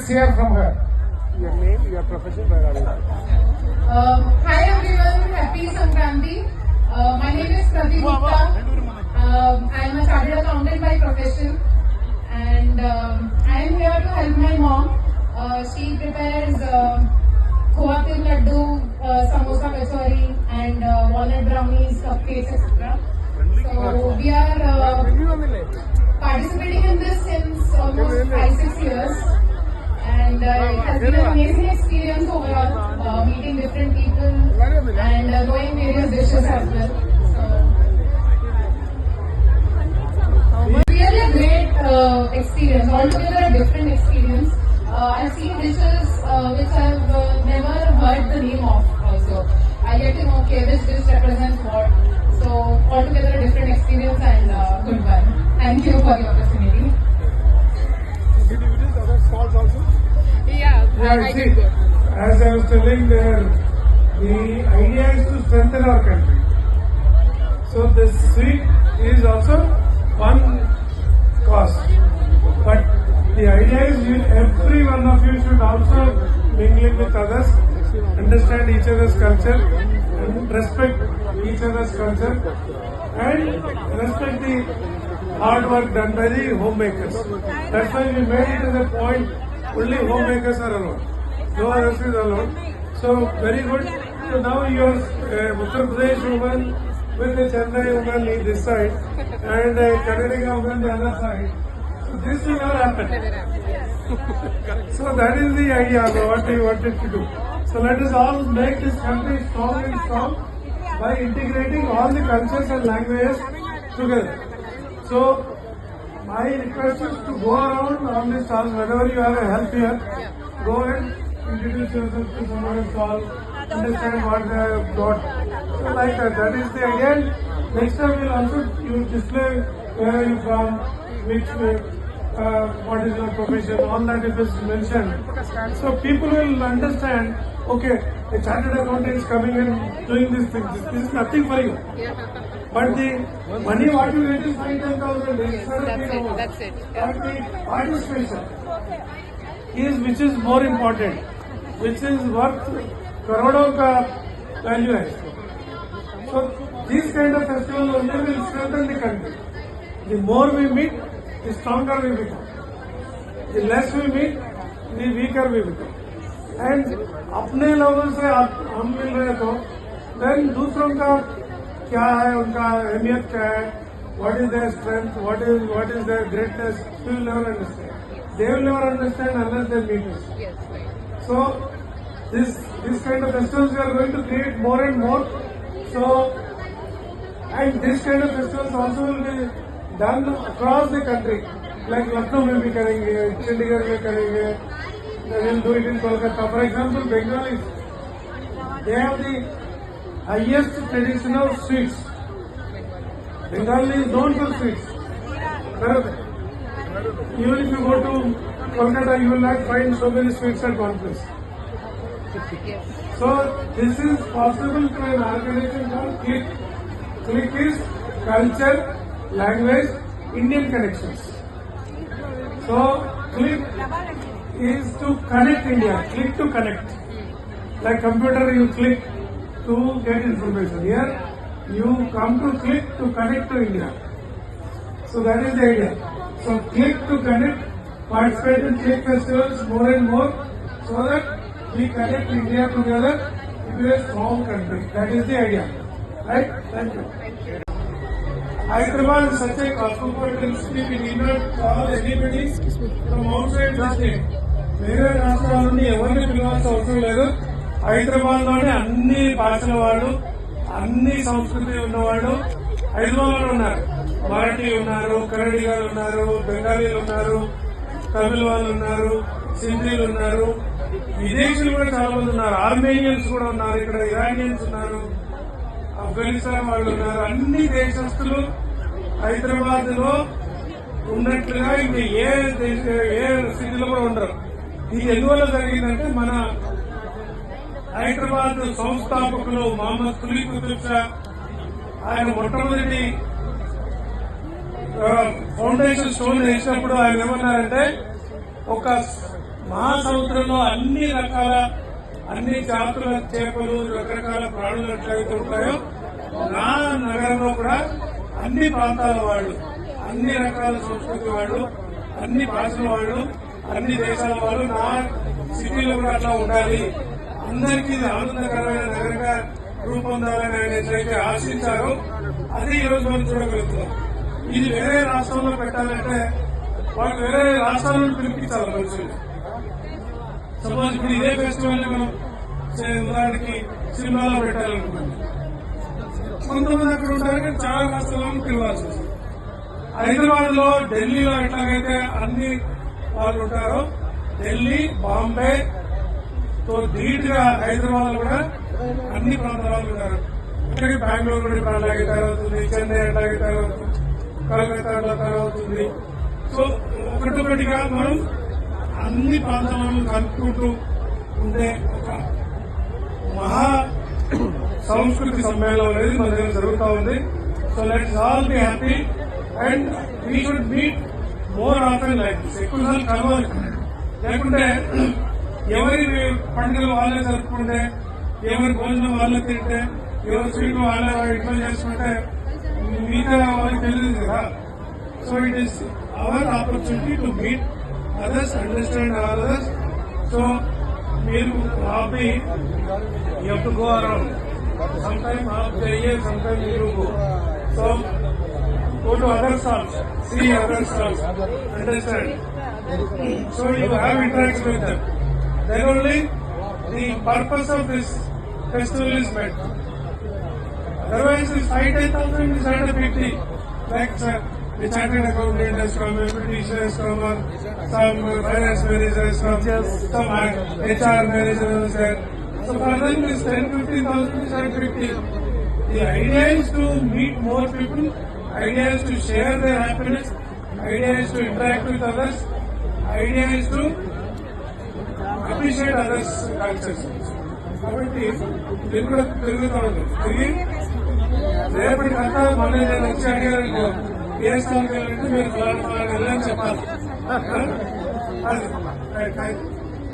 Let's hear from her. Your name, your profession, where are you? Hi everyone, happy Sankranti. My name is Prati Gupta. I am a chartered accountant by profession, and I am here to help my mom. She prepares khoa til laddu, samosa kachori, and walnut brownies, cupcakes, etc. So we are participating in this since almost 5-6 years. And it has been an amazing experience overall, meeting different people and knowing various dishes as well. So, really a great experience, altogether a different experience. I've seen dishes which I've never heard the name of also. I get to know okay, which dish represents what. So, altogether a different experience and good one. Thank you for the opportunity. Did you visit other stalls also? Yeah, Yeah, see, as I was telling there, the idea is to strengthen our country. So the sweet is also one cause. But the idea is every one of you should also mingle with others, understand each other's culture, and respect each other's culture, and respect the hard work done by the homemakers. That's why we made it to the point only homemakers are allowed. No others is allowed. So very good. So now you are Uttar Pradesh woman with the Chennai woman on this side and Karnataka woman on the other side. So this will never happen. So that is the idea of what we wanted to do. So let us all make this country strong and strong by integrating all the cultures and languages together. So my request is to go around on the stalls, whenever you have a help here, go and introduce yourself to someone's stall, understand what they have got. So like that is the idea. Next time we'll also you display where are you from, which what is your profession, all that if is mentioned. So people will understand, okay, a chartered accountant is coming and doing these things. This is nothing for you. But the money what you get is 5,000. That's it. But the participation is which is more important, which is worth crores ka value hai. So these kind of festivals only will strengthen the country. The more we meet, the stronger we become. The less we meet, the weaker we become. And अपने लोगों से हम मिल रहे तो then दूसरों का क्या है, उनका अहमियत क्या है, what is their strength, what is their greatness, we will never understand. They will never understand unless they meet us. Yes, right. So this kind of festivals we are going to create more and more. So and this kind of festivals also will be done across the country. Like Lucknow में भी करेंगे, चंडीगढ़ में करेंगे, we will do it in Kolkata. For example, Bengalis, they have the highest traditional sweets. Bengali is known for sweets. Even if you go to Kolkata, you will not find so many sweets at one place. So this is possible through an organization called CLICK. CLICK is Culture, Language, Indian Connections. So CLICK is to connect India. Click to connect. Like computer, you click to get information. Here, you come to click to connect to India. So that is the idea. So click to connect, participate in click festivals more and more, so that we connect India together into a strong country. That is the idea. Right? Thank you. Hyderabad is such a cosmopolitan city, we need not call anybody from outside the state. వేరే రాష్ట్రాల నుండి ఎవరిని పిలవాల్సిన అవసరం లేదు. హైదరాబాద్ లోనే అన్ని భాషల వాళ్ళు, అన్ని సంస్కృతి ఉన్నవాళ్ళు హైదరాబాద్ లో ఉన్నారు. మరాఠీ ఉన్నారు, కన్నడిగాలు ఉన్నారు, బెంగాలీలు ఉన్నారు, తమిళ వాళ్ళు ఉన్నారు, సింధీలు ఉన్నారు, విదేశీయులు కూడా చాలా మంది ఉన్నారు, ఆర్మేనియన్స్ కూడా ఉన్నారు, ఇక్కడ ఇరానియన్స్ ఉన్నారు, ఆఫ్ఘనిస్తాన్ వాళ్ళు ఉన్నారు. అన్ని దేశస్తులు హైదరాబాద్ లో ఉన్నట్లుగా ఇంకా ఏ స్థితిలో కూడా ఉండరు. ఇది ఎందువల్ల జరిగిందంటే మన హైదరాబాద్ సంస్థాపకులు మహమ్మద్ కులీ కుతుబ్ షా ఆయన మొట్టమొదటి ఫౌండేషన్ స్టోన్ వేసినప్పుడు ఆయన ఏమన్నారంటే ఒక మహాసముద్రంలో అన్ని జాతుల చేపలు రకరకాల ప్రాణులు ఎట్లయితే ఉంటాయో నా నగరంలో కూడా అన్ని ప్రాంతాల వాళ్ళు, అన్ని రకాల సంస్కృతి వాళ్ళు, అన్ని భాషల వాళ్ళు, అన్ని దేశాల వాళ్ళు నా సిటీలో కూడా అట్లా ఉండాలి, అందరికీ ఇది ఆనందకరమైన నగరంగా రూపొందాలని ఆయన ఎట్లయితే ఆశించారో అది ఈ రోజు మనం చూడగలుగుతున్నాం. ఇది వేరే రాష్ట్రంలో పెట్టాలంటే వాళ్ళు వేరే రాష్ట్రాలను పిలిపించాలి మనుషులు. సపోజ్ ఇప్పుడు ఇదే ఫెస్టివల్ ని మనం ఉదాహరణకి సినిమాలో పెట్టాలనుకుంటున్నాం, కొంతమంది అక్కడ ఉంటారు కానీ చాలా రాష్ట్రాలను పిలవాల్సి వస్తుంది. హైదరాబాద్ లో, ఢిల్లీలో ఎట్లాగైతే అన్ని వాళ్ళు ఉంటారో ఢిల్లీ, బాంబే తో ధీటుగా హైదరాబాద్ లో కూడా అన్ని ప్రాంతాల వాళ్ళు ఉంటారు. ఇక్కడికి బెంగళూరు కూడా ఇప్పుడు అలాగే తయారవుతుంది, చెన్నై అట్లాగే తయారవుతుంది, కలకత్తా అట్లా తయారవుతుంది. సో ఒకటొకటిగా మనం అన్ని ప్రాంతాలను కలుపుకుంటూ ఉండే ఒక మహా సంస్కృతి సమ్మేళనం అనేది మన దగ్గర జరుగుతూ ఉంది. So let's all be happy and we should meet more often like this. ఎక్కువసార్లు కలవాలి, లేకుంటే ఎవరి పండుగలు వాళ్ళే జరుపుకుంటే, ఎవరి భోజనం వాళ్ళే తింటే, ఎవరి స్వీట్లు వాళ్ళే ఇంట్లో చేసుకుంటే మిగతా వాళ్ళకి తెలియదు కదా. So it is our opportunity to meet others, understand others. So, you have to go around. Sometimes आप जाइए, sometimes you go. So, go to other stalls, see other stalls, understand. So you have interaction with them. Then only the purpose of this festival is met. Otherwise, this 5,000 is not a big deal. Like the chartered accountant has come, a teacher has come, or some finance manager has come, some HR manager has there. So for them, this 10,000-15,000 is not a big deal. The idea is to meet more people, idea is to share their happiness, idea is to interact with others, idea is to appreciate others' cultures. కాబట్టి ఇది కూడా పెరుగుతూ ఉంటుంది. తిరిగి రేపటికంతా మళ్ళీ నేను వచ్చి అడిగాను ఏ స్థానికి వెళ్ళాలంటే మీరు ఫలానా వెళ్ళని చెప్పాలి. అది